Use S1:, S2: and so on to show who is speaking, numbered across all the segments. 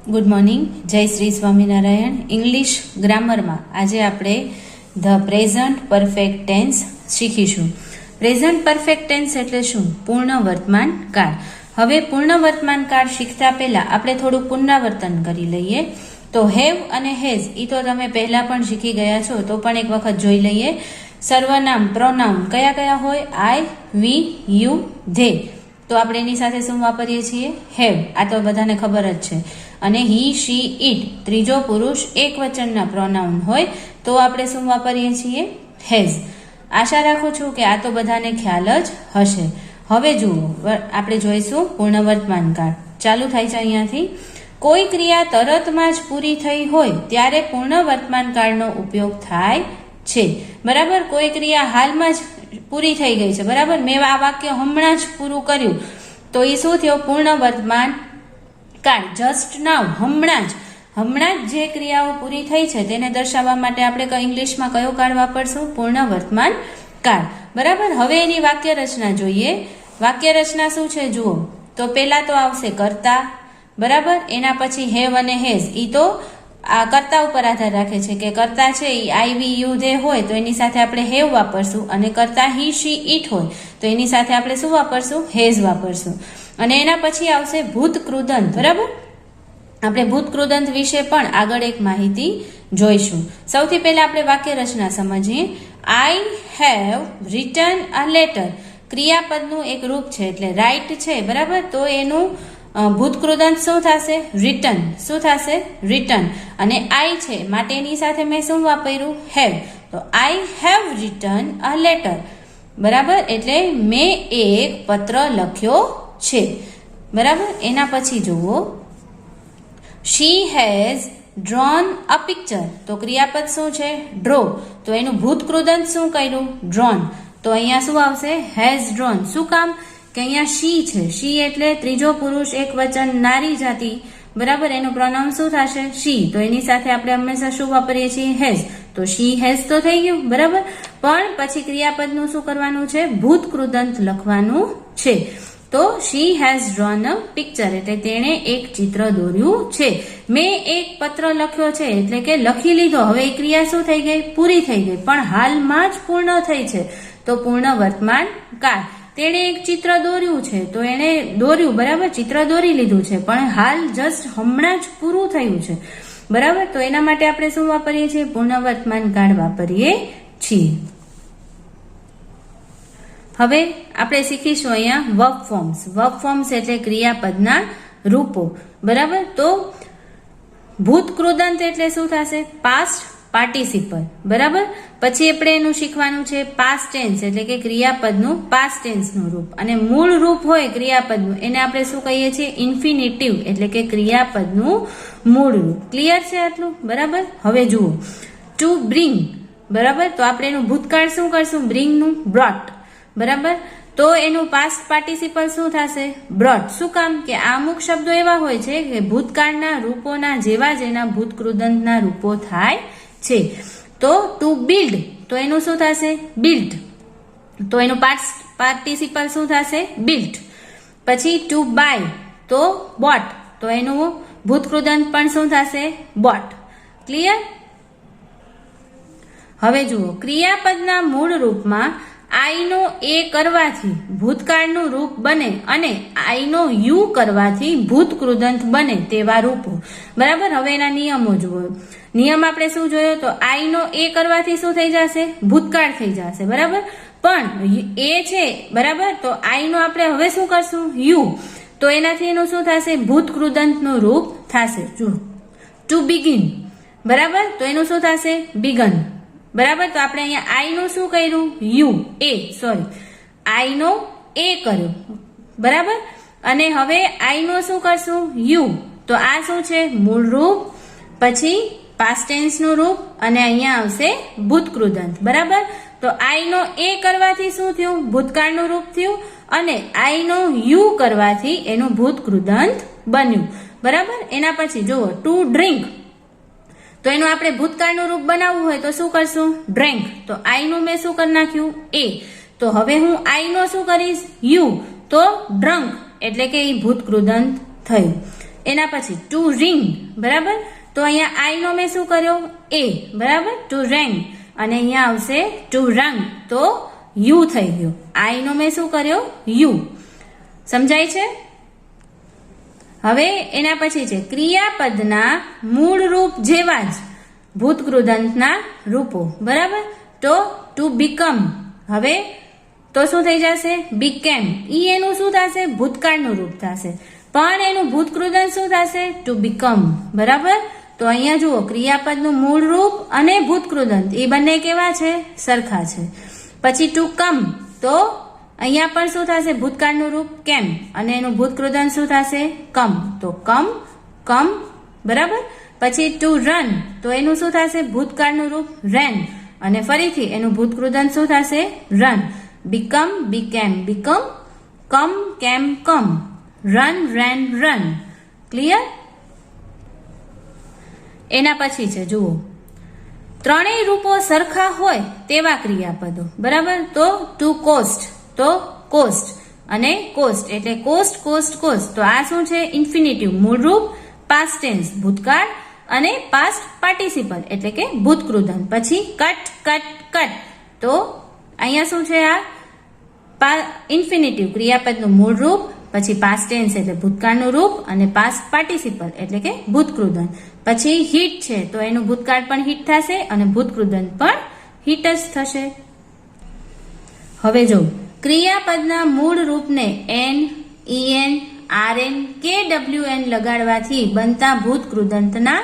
S1: Good morning. જય Shri Swaminarayan. English ગ્રામરમાં આજે આપણે ધ પ્રેઝન્ટ પરફેક્ટ ટેન્સ શીખીશું. પ્રેઝન્ટ પરફેક્ટ ટેન્સ એટલે શું? પૂર્ણ વર્તમાન કાળ. હવે પૂર્ણ વર્તમાન કાળ શીખતા પહેલા આપણે થોડું પુનરાવર્તન કરી લઈએ. તો હેવ અને હેઝ એ તો તમે પહેલા પણ શીખી ગયા છો, તો પણ એક વખત જોઈ લઈએ. સર્વનામ પ્રોનાઉન કયા કયા હોય? આઈ, વી, યુ, ધે. તો આપણે એની સાથે શું વાપરીએ છીએ? હેવ. આ તો બધાને ખબર જ છે. અને હી, શી, ઇટ ત્રીજો પુરુષ એક વચનના પ્રોનાઉન હોય તો આપણે શું વાપરીએ છીએ? હેઝ. આશા રાખું છું કે આ તો બધાને ખ્યાલ જ હશે. હવે જુઓ, આપણે જોઈશું પૂર્ણ વર્તમાન કાળ. ચાલુ થાય છે અહીંયાથી. કોઈ ક્રિયા તરતમાં જ પૂરી થઈ હોય ત્યારે પૂર્ણ વર્તમાન કાળનો ઉપયોગ થાય છે. બરાબર? કોઈ ક્રિયા હાલમાં જ પૂરી થઈ ગઈ છે, બરાબર? મેં આ વાક્ય હમણાં જ પૂરું કર્યું તો એ શું થયો? પૂર્ણ વર્તમાન કાળ. જસ્ટ નાવ, હમણાં જ જે ક્રિયાઓ પૂરી થઈ છે તેને દર્શાવવા માટે આપણે ઇંગ્લિશમાં કયો કાળ વાપરશું? પૂર્ણ વર્તમાન કાળ. બરાબર? હવે એની વાક્ય રચના જોઈએ. વાક્ય રચના શું છે જુઓ. તો પેલા તો આવશે કર્તા, બરાબર? એના પછી હેવ અને હેઝ. ઈ તો આ કર્તા ઉપર આધાર રાખે છે કે કર્તા છે એ આઈ, વી, યુ, ધે હોય તો એની સાથે આપણે હેવ વાપરશું, અને કર્તા હી, શી, ઇટ હોય તો એની સાથે આપણે શું વાપરશું? હેઝ વાપરશું. અને એના પછી આવશે ભૂત કૃદંત. બરાબર? આપણે ભૂત કૃદંત વિશે પણ આગળ એક માહિતી જોઈશું. સૌથી પહેલા આપણે વાક્ય રચના સમજીએ. I have written a letter. ક્રિયાપદનું એક રૂપ છે એટલે રાઇટ છે, બરાબર? તો એનું ભૂત કૃદંત શું થશે? રિટન. શું થશે? રિટન. અને આઈ છે માટે એની સાથે મેં શું વાપર્યું? હેવ. તો આઈ હેવ રિટન અ લેટર. બરાબર? એટલે મેં એક પત્ર લખ્યો છે. બરાબર? એના પછી જુઓ, she has drawn a picture. તો ક્રિયાપદ શું છે? ડ્રો. તો એનું ભૂત કૃદંત શું કર્યું? ડ્રોન. તો અહીંયા શું આવશે? Has drone. શું કામ? કે અહીંયા શી છે. શી એટલે ત્રીજો પુરુષ એક વચન, નારી જાતિ. બરાબર? એનું પ્રોનાઉન શું થશે? શી. તો એની સાથે આપણે હંમેશા શું વાપરીએ છીએ? હેઝ. તો શી હેઝ તો થઈ ગયું, બરાબર? પણ પછી ક્રિયાપદનું શું કરવાનું છે? ભૂત કૃદંત લખવાનું છે. તો she has drawn a picture એટલે તેણે એક ચિત્ર દોર્યું છે. મેં એક પત્ર લખ્યો છે એટલે કે લખી લીધો. હવે એ ક્રિયા શું થઈ ગઈ? પૂરી થઈ ગઈ, પણ હાલમાં જ પૂર્ણ થઈ છે. તો પૂર્ણ વર્તમાન કાળ. તેણે એક ચિત્ર દોર્યું છે તો એણે દોર્યું, બરાબર? ચિત્ર દોરી લીધું છે, પણ હાલ જસ્ટ હમણાં જ પૂરું થયું છે. બરાબર? તો એના માટે આપણે શું વાપરીએ છીએ? પૂર્ણ વર્તમાન કાળ વાપરીએ છીએ. હવે આપણે શીખીશું અહીંયા વર્બ ફોર્મ્સ. વર્બ ફોર્મ્સ એટલે ક્રિયાપદના રૂપો. બરાબર? તો ભૂત કૃદંત એટલે શું થશે? Past participle. બરાબર? પછી આપણે એનું શીખવાનું છે પાસ્ટ ટેન્સ એટલે કે ક્રિયાપદનું પાસ્ટ ટેન્સનું રૂપ. અને મૂળ રૂપ હોય ક્રિયાપદનું એને આપણે શું કહીએ છીએ? ઇન્ફિનિટિવ એટલે કે ક્રિયાપદનું મૂળ રૂપ. ક્લિયર છે આટલું? બરાબર? હવે જુઓ, ટુ બ્રિંગ. બરાબર? તો આપણે એનું ભૂતકાળ શું કરશું? બ્રિંગનું બ્રોટ. બરાબર? તો એનું પાસ્ટ પાર્ટિસિપલ શું થશે? બ્રોટ. શું કામ? કે આ અમુક શબ્દો એવા હોય છે કે ભૂતકાળના રૂપોના જેવા જ એના ભૂત કૃદંતના રૂપો થાય છે. તો ટુ બિલ્ડ તો એનું શું થશે? બિલ્ટ. તો એનું પાસ્ટ પાર્ટિસિપલ શું થશે? બિલ્ટ. પછી ટુ બાય તો બોટ. તો એનું ભૂત કૃદંત પણ શું થશે? બોટ. ક્લિયર? હવે જુઓ, ક્રિયાપદના મૂળ રૂપમાં આઈનો એ કરવાથી ભૂતકાળનું રૂપ બને અને આઈનો યુ કરવાથી ભૂત કૃદંત બને તેવા રૂપો. બરાબર? હવે એના નિયમો જુઓ. નિયમ આપણે શું જોયો? તો આઈનો એ કરવાથી શું થઈ જશે? ભૂતકાળ થઈ જશે. બરાબર? પણ એ છે, બરાબર? તો આઈનો આપણે હવે શું કરશું? યુ. તો એનાથી એનું શું થશે? ભૂત કૃદંતનું રૂપ થશે. જુઓ, ટુ બિગિન. બરાબર? તો એનું શું થશે? બિગન. બરાબર? તો આપણે અહીંયા આઈનું શું કર્યું? યુ એ સોરી આઈનો એ કર્યું. બરાબર? અને હવે આઈનો શું કરશું? યુ. તો આ શું છે? મૂળ રૂપ, પછી પાસ્ટ ટેન્સનું રૂપ, અને અહીંયા આવશે ભૂત કૃદંત. બરાબર? તો આઈનો એ કરવાથી શું થયું? ભૂતકાળનું રૂપ થયું, અને આઈનો યુ કરવાથી એનું ભૂત કૃદંત બન્યું. બરાબર? એના પછી જુઓ, ટુ ડ્રિંક. તો એનું આપણે ભૂતકાળનું રૂપ બનાવવું હોય તો શું કરશું? ડ્રેન્ક. તો આઈનું મેં શું કરી નાખ્યું? એ. તો હવે હું આઈનો શું કરીશ? યુ. તો ડ્રંક એટલે કે એ ભૂત કૃદંત થયું. એના પછી ટુ રિંગ, બરાબર. તો અહીંયા આઈ નો મેં શું કર્યો? એ, બરાબર. ટુ રેંગ, અને અહીંયા આવશે ટુ રંગ, તો યુ થઈ ગયો. આઈ નો મેં શું કર્યો? યુ. સમજાય છે? હવે એના પછી છે ક્રિયાપદના મૂળ રૂપ જેવા જ ભૂતકૃદંતના રૂપો, બરાબર. તો ટુ બીકમ, હવે તો શું થઈ જશે? બીકેમ. ઈ એનું શું થશે? ભૂતકાળનું રૂપ થશે, પણ એનું ભૂતકૃદંત શું થશે? ટુ બીકમ, બરાબર. તો અહીંયા જુઓ, ક્રિયાપદનું મૂળ રૂપ અને ભૂતકૃદંત એ બંને કેવા છે? સરખા છે. પછી ટુ કમ, તો અહીંયા પણ શું થશે? ભૂતકાળનું રૂપ કેમ, અને એનું ભૂતકૃદંત શું થશે? કમ. તો કમ, કમ, બરાબર. પછી ટુ રન, તો એનું શું થશે? ભૂતકાળનું રૂપ રેન, અને ફરીથી એનું ભૂતકૃદંત શું થશે? રન. બીકમ, બીકેમ, બીકમ, કમ, કેમ, કમ, રન, રેન, રન. ક્લિયર? એના પછી છે જુઓ, ત્રણેય રૂપો સરખા હોય તેવા ક્રિયાપદો, બરાબર. તો ટુ કોસ્ટ, તો કોસ્ટ અને કોસ્ટ, એટલે કોસ્ટ, કોસ્ટ, કોસ્ટ. તો આ શું છે? ઇન્ફિનિટિવ, મૂળ રૂપ, પાસ્ટ ટેન્સ ભૂતકાળ, અને પાસ્ટ પાર્ટિસિપલ એટલે કે ભૂતકૃદંત. પછી કટ, કટ, કટ, તો અહીંયા શું છે? આ ઇન્ફિનિટિવ ક્રિયાપદનું મૂળ રૂપ, પછી પાસ્ટ ટેન્સ એટલે ભૂતકાળનું રૂપ, અને પાસ્ટ પાર્ટિસિપલ એટલે કે ભૂતકૃદંત. પછી હિટ છે, તો એનું ભૂતકાળ પણ હિટ થશે અને ભૂતકૃદંત પણ હિટ જ થશે. હવે જો ક્રિયાપદના મૂળ રૂપને એન, ઈએન, આરએન કે ડબલ્યુએન લગાડવાથી બનતા ભૂતકૃદંતના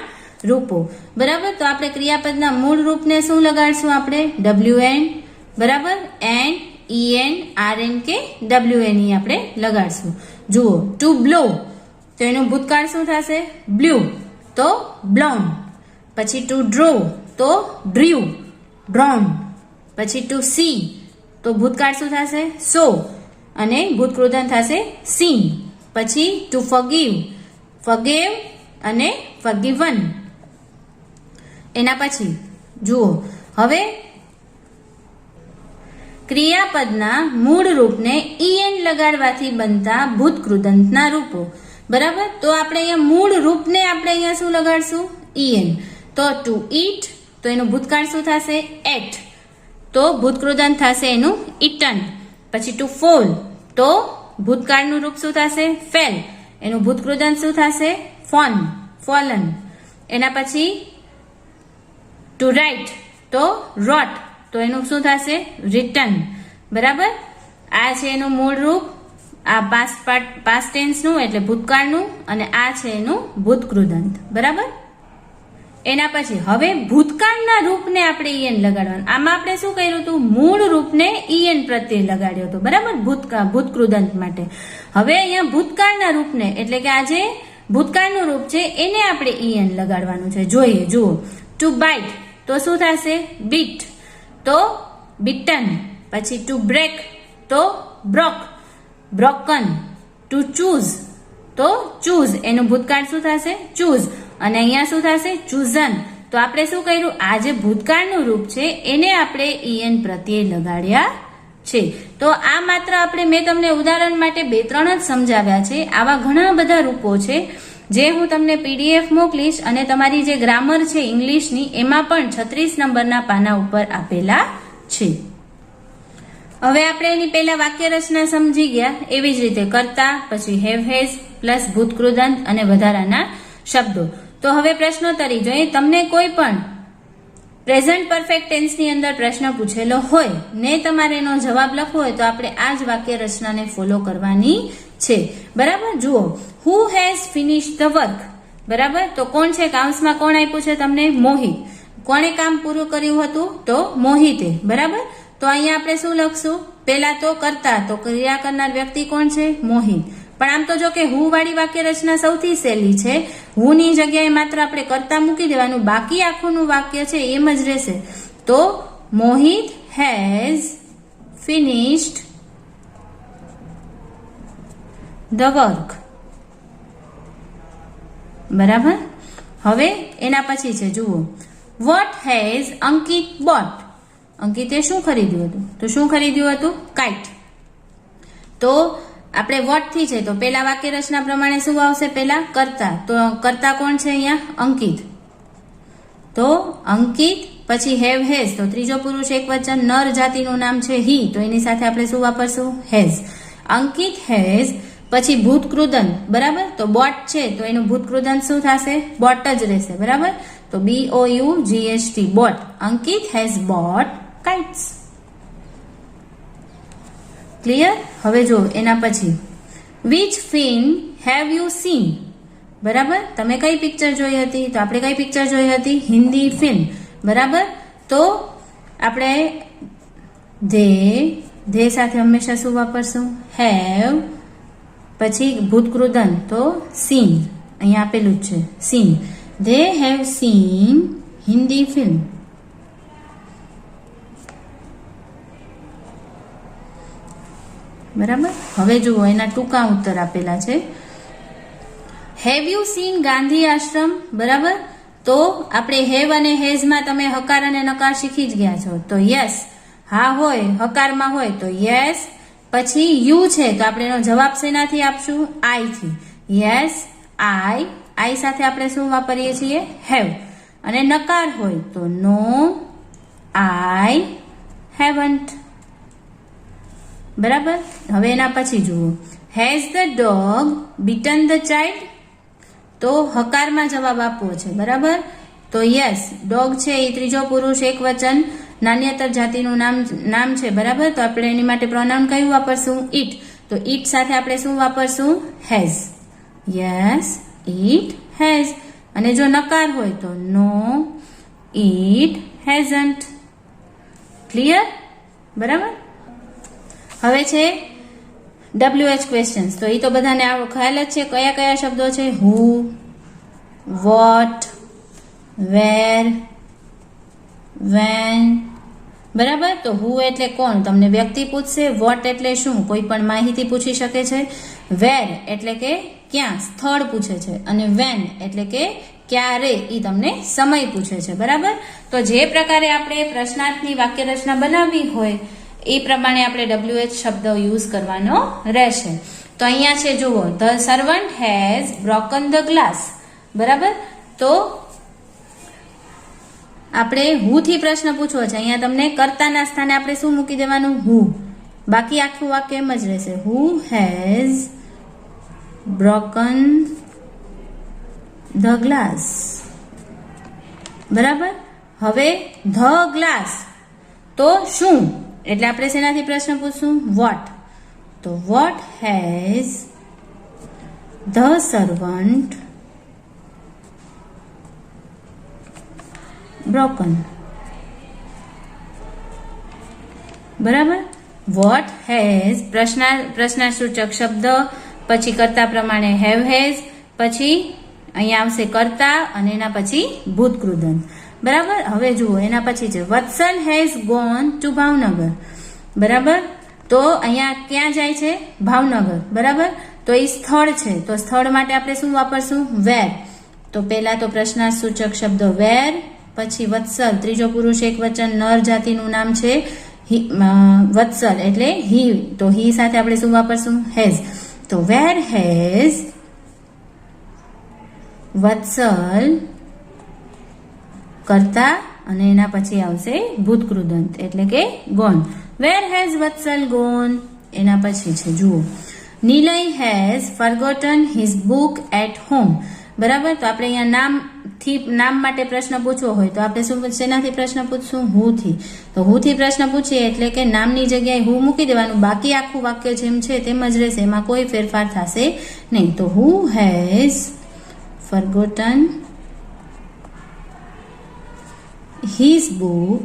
S1: રૂપો, બરાબર. તો આપણે ક્રિયાપદના મૂળ રૂપને શું લગાડશું? આપણે ડબલ્યુએન, બરાબર. એન, ઈએન, આરએન કે ડબલ્યુએન આપણે લગાડશું. જુઓ, ટુ બ્લો, તો એનું ભૂતકાળ શું થશે? બ્લુ, તો બ્લોન. પછી ટુ ડ્રો, તો ડ્રીવ, ડ્રોન. પછી ટુ સી, તો ભૂતકાળ શું થશે? સો, અને ભૂતકૃદંત થશે સીન. પછી ટુ ફગીવ, ફગેવ અને ફગીવન. એના પછી જુઓ, હવે ક્રિયાપદના મૂળ રૂપને ઈએન લગાડવાથી બનતા ભૂતકૃદંતના રૂપો, બરાબર. તો આપણે અહીંયા મૂળ રૂપને આપણે અહીંયા શું લગાડશું? ઈએન. તો ટુ ઈટ, તો એનું ભૂતકાળ શું થશે? એટ, તો ભૂતકૃદંત થશે એનું ઇટન. પછી ટુ ફોલ, તો ભૂતકાળનું રૂપ શું થશે? ફેલ, એનું ભૂતકૃદંત શું થશે? ફોન, ફોલન. એના પછી ટુ રાઇટ, તો રોટ, તો એનું શું થશે? રિટર્ન, બરાબર. આ છે એનું મૂળ રૂપ, આ પાસ્ટ ટેન્સનું એટલે ભૂતકાળનું, અને આ છે એનું ભૂતકૃદંત, બરાબર. એના પછી હવે ભૂતકાળના રૂપને આપણે ઈએન લગાડવાનું. આમાં આપણે શું કર્યું હતું? મૂળ રૂપને ઈએન પ્રત્યે લગાડ્યો હતો, બરાબર, ભૂતકૃદંત માટે. હવે અહીંયા ભૂતકાળના રૂપને એટલે કે આ જે ભૂતકાળનું રૂપ છે એને આપણે ઈએન લગાડવાનું છે. જોઈએ, જુઓ, ટુ બાઇટ, તો શું થશે? બીટ, તો બીટન. પછી ટુ બ્રેક, તો બ્રોક, બ્રોકન. ટુ ચૂઝ, તો ચૂઝ, એનું ભૂતકાળ શું થશે? ચૂઝ, અને અહીંયા શું થશે? ચૂઝન. તો આપણે શું કર્યું? આ જે ભૂતકાળનું રૂપ છે એને આપણે ઈએન પ્રત્યે લગાડ્યા છે. તો આ માત્ર આપણે મેં તમને ઉદાહરણ માટે 2-3 જ સમજાવ્યા છે. આવા ઘણા બધા રૂપો છે જે હું તમને પીડીએફ મોકલીશ, અને તમારી જે ગ્રામર છે ઇંગ્લિશની એમાં પણ 36 નંબરના પાના ઉપર આપેલા છે. હવે આપણે એની પહેલા વાક્ય રચના સમજી ગયા. એવી જ રીતે કરતા, પછી હેવ હેઝ પ્લસ ભૂતકૃદંત અને વધારાના શબ્દો. તો હવે પ્રશ્નોત્તરી જોઈએ. તમને કોઈ પણ પ્રેઝન્ટ પરફેક્ટ ટેન્સની અંદર પ્રશ્ન પૂછેલો હોય ને તમારે એનો જવાબ લખવો હોય તો આપણે આ જ વાક્ય રચનાને ફોલો કરવાની છે, બરાબર. જુઓ, who has finish the work, બરાબર. તો કોણ છે? કાઉન્સમાં કોણ આપ્યું છે તમને? મોહિત. કોણે કામ પૂરું કર્યું હતું? તો મોહિતે, બરાબર. તો અહીંયા આપણે શું લખશું? પહેલા તો કરતા, તો ક્રિયા કરનાર વ્યક્તિ કોણ છે? મોહિત. પણ આમ તો જો કે હું વાળી વાક્ય રચના સૌથી સહેલી છે. હું ની જગ્યાએ માત્ર આપણે કરતા મૂકી દેવાનું, બાકી આખુંનું વાક્ય છે એમ જ રહેશે. તો મોહિત હેઝ ફિનિશ્ડ ધ વર્ક, બરાબર. હવે એના પછી છે, જુઓ, વોટ હેઝ અંકિત બોટ. અંકિતે શું ખરીદ્યું હતું? તો શું ખરીદ્યું હતું? કાઇટ. તો આપણે વોટ થી છે તો પેલા વાક્ય રચના પ્રમાણે શું આવશે? પેલા કર્તા. તો કર્તા કોણ છે અહીંયા? અંકિત. તો અંકિત પછી હેવ હેઝ, તો ત્રીજો પુરુષ એક વચન, નર જાતિનું નામ છે હી, તો એની સાથે આપણે શું વાપરશું? હેઝ. અંકિત હેઝ પછી ભૂતકૃદન, બરાબર? તો બોટ છે તો એનું ભૂતકૃદન શું થશે? બોટ જ રહેશે, બરાબર? તો BOUGHT, boat. Ankit has bought kites. Clear? હવે જો એના પછી which film have you seen, બરાબર? તમે કઈ પિક્ચર જોઈ હતી? તો આપણે કઈ પિક્ચર જોઈ હતી? હિન્દી ફિલ્મ, બરાબર? તો આપણે ધે સાથે હંમેશા શું વાપરશું? હેવ પછી ભૂતકૃદન, તો સીન. અહીંયા આપેલું જ છે scene. They have seen Hindi film. બરાબર? હવે જુઓ એના ટૂંકા ઉત્તર આપેલા છે. હેવ યુ સીન ગાંધી આશ્રમ, બરાબર? તો આપણે હેવ અને હેઝમાં તમે હકાર અને નકાર શીખી જ ગયા છો. તો યસ, હા હોય, હકારમાં હોય તો યસ. પછી યુ છે તો આપણે એનો જવાબ શેનાથી આપશું? આઈ થી. Yes I. આઈ સાથે આપણે શું વાપરીએ છીએ? હેવ. અને નકાર હોય તો નો, આઈ હેવન્ટ. બરાબર? હવે એના પછી જુઓ, has the dog beaten the child, તો હકારમાં જવાબ આપવો છે, બરાબર? તો યસ, ડોગ છે એ ત્રીજો પુરુષ એક વચન, નાન્યતર જાતિનું નામ છે, બરાબર? તો આપણે એની માટે પ્રોનાઉન કયું વાપરશું? ઇટ. તો ઇટ સાથે આપણે શું વાપરશું? હેઝ. Yes it has. અને જો નકાર હોય તો નો, ઇટ હેઝન્ટ. ક્લિયર? બરાબર? હવે છે WH ક્વેશ્ચન્સ. તો એ તો બધાને ખ્યાલ જ છે. કયા કયા શબ્દો છે? હુ, વોટ, વેર, વેન, બરાબર? તો હુ એટલે કોણ? તમને વ્યક્તિ પૂછશે. વોટ એટલે શું? કોઈ પણ માહિતી પૂછી શકે છે. વેર એટલે કે ક્યાં, સ્થળ પૂછે છે. અને વેન એટલે કે ક્યારે, એ તમને સમય પૂછે છે, બરાબર? તો જે પ્રકારે આપણે પ્રશ્નાર્થની વાક્ય રચના બનાવવી હોય એ પ્રમાણે આપણે WH શબ્દ યુઝ કરવાનો રહેશે. તો અહીંયા છે જુઓ, the servant has broken the glass, બરાબર? તો આપણે હુ થી પ્રશ્ન પૂછવો છે. અહીંયા તમને કર્તાના સ્થાને આપણે શું મૂકી દેવાનું? હુ. બાકી આખું વાક્ય એમ જ રહેશે. Who has broken the glass, બરાબર? હવે ધ ગ્લાસ તો શું? એટલે આપણે શેનાથી પ્રશ્ન પૂછશું? વોટ. તો what has the servant broken, બરાબર? વોટ હેઝ પ્રશ્નાસૂચક શબ્દ, પછી કર્તા પ્રમાણે હેવ હેઝ, પછી અહીંયા આવશે કર્તા અને એના પછી ભૂતકૃદન, બરાબર? હવે જુઓ એના પછી છે વત્સલ હેઝ ગોન ટુ ભાવનગર, બરાબર? તો અહીંયા ક્યાં જાય છે? ભાવનગર, બરાબર? તો એ સ્થળ છે. તો સ્થળ માટે આપણે શું વાપરશું? વેર. તો પહેલા તો પ્રશ્નાસૂચક શબ્દ વેર, પછી વત્સલ ત્રીજો પુરુષ એક વચન, નર જાતિનું નામ છે વત્સલ એટલે હી, તો હી સાથે આપણે શું વાપરશું? હેઝ. તો વેર હેઝ વત્સલ કર્તા અને એના પછી આવશે ભૂતકૃદંત એટલે કે gone. Where has Vatsal gone. એના પછી છે જુઓ, Nilay has forgotten his book at home, બરાબર? તો આપણે અહીંયા નામ માટે પ્રશ્ન પૂછવો હોય તો આપણે શું શેનાથી પ્રશ્ન પૂછશું? હુ થી. તો હુ થી પ્રશ્ન પૂછીએ એટલે કે નામની જગ્યાએ હુ મૂકી દેવાનું, બાકી આખું વાક્ય જેમ છે તેમ જ રહેશે, એમાં કોઈ ફેરફાર થશે નહીં. તો who has forgotten his book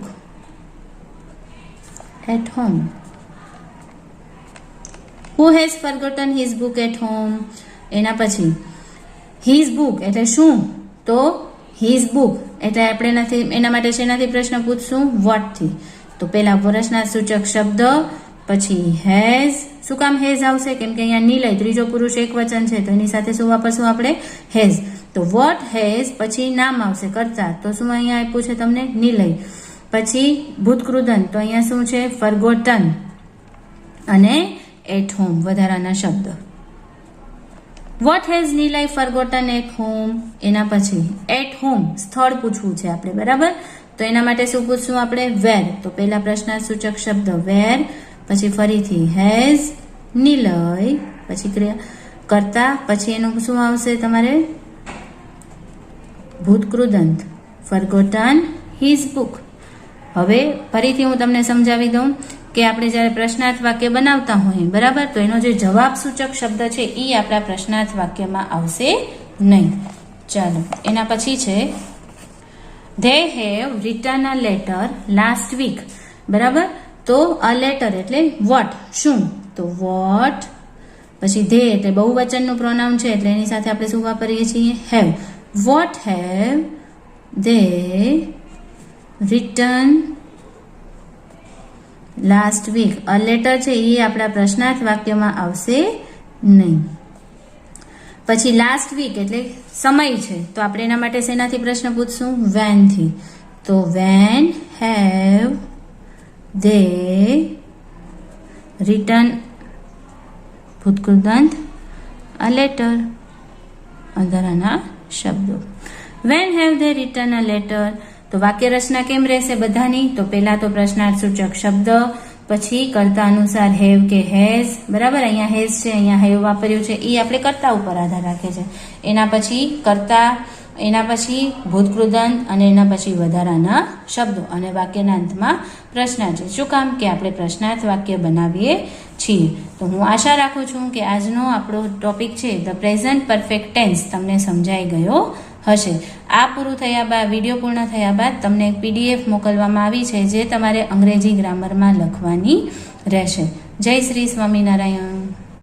S1: at home. Who has forgotten his book at home? એના પછી his book એટલે શું? તો his book એટલે આપણે એના માટે શેનાથી પ્રશ્ન પૂછશું? what થી. તો પેલા પ્રશ્નાસૂચક શબ્દ, પછી હેઝ. શું કામ હેઝ આવશે? કેમ કે અહીંયા નિલય ત્રીજો પુરુષ એક વચન છે તો એની સાથે શું વાપરશું આપણે? હેઝ. તો વોટ હેઝ પછી નામ આવશે કર્તા, તો શું અહીંયા આપ્યું છે તમને? નિલય. પછી ભૂતકૃદન, તો અહીંયા શું છે? ફરગોટન. અને એટ હોમ વધારાના શબ્દ. વોટ હેઝ નીલય ફરગોટન એટ હોમ, એના પછી એટ હોમ સ્થળ પૂછવું છે આપણે, બરાબર. તો એના માટે શું પૂછશું આપણે? વેર. તો પહેલા પ્રશ્નાર્થસૂચક શબ્દ વેર, પછી ફરીથી હેઝ, નીલય, પછી ક્રિયા કરતા, પછી એનું શું આવશે તમારે? ભૂતકૃદંત, ફરગોટન હિઝ બુક. હવે ફરીથી હું તમને સમજાવી દઉં કે આપણે જ્યારે પ્રશ્નાર્થ વાક્ય બનાવતા હોઈએ, બરાબર, તો એનો જે જવાબ સૂચક શબ્દ છે એ આપણા પ્રશ્નાર્થ વાક્યમાં આવશે નહીં. ચાલો, એના પછી છે they have written a letter last week, બરાબર. તો અ લેટર એટલે વોટ, શું? તો વોટ, પછી ધે એટલે બહુવચનનું પ્રોનાઉન છે એટલે એની સાથે આપણે શું વાપરીએ છીએ? Have. What have they written last week. A letter છે એ આપણા પ્રશ્નાર્થ વાક્યમાં આવશે નહીં. પછી લાસ્ટ વીક એટલે સમય છે, તો આપણે એના માટે શેનાથી પ્રશ્ન પૂછશું? વેન થી. તો વેન હેવ ધે રિટન ભૂતકૃદંત અ લેટર, અંધારાના શબ્દો. When have they written a letter. તો વાક્ય રચના કેમ રહેશે બધાની? તો પહેલા તો પ્રશ્નાર્થ સૂચક શબ્દ, પછી કર્તા અનુસાર હેવ કે હેઝ, બરાબર. અહીંયા હેઝ છે, અહીંયા હેવ વાપર્યું છે, એ આપણે કર્તા ઉપર આધાર રાખે છે. એના પછી કર્તા, એના પછી ભૂતકૃદંત અને એના પછી વધારાના શબ્દો અને વાક્યના અંતમાં પ્રશ્નાર્થ છે. શું કામ? કે આપણે પ્રશ્નાર્થ વાક્ય બનાવીએ છીએ. તો હું આશા રાખું છું કે આજનો આપણો ટોપિક છે ધ પ્રેઝન્ટ પરફેક્ટ ટેન્સ તમને સમજાઈ ગયો હશે. આ પૂરું થયા બાદ, વિડીયો પૂર્ણ થયા બાદ તમને એક PDF મોકલવામાં આવી છે જે તમારે અંગ્રેજી ગ્રામરમાં લખવાની રહેશે. જય શ્રી સ્વામિનારાયણ.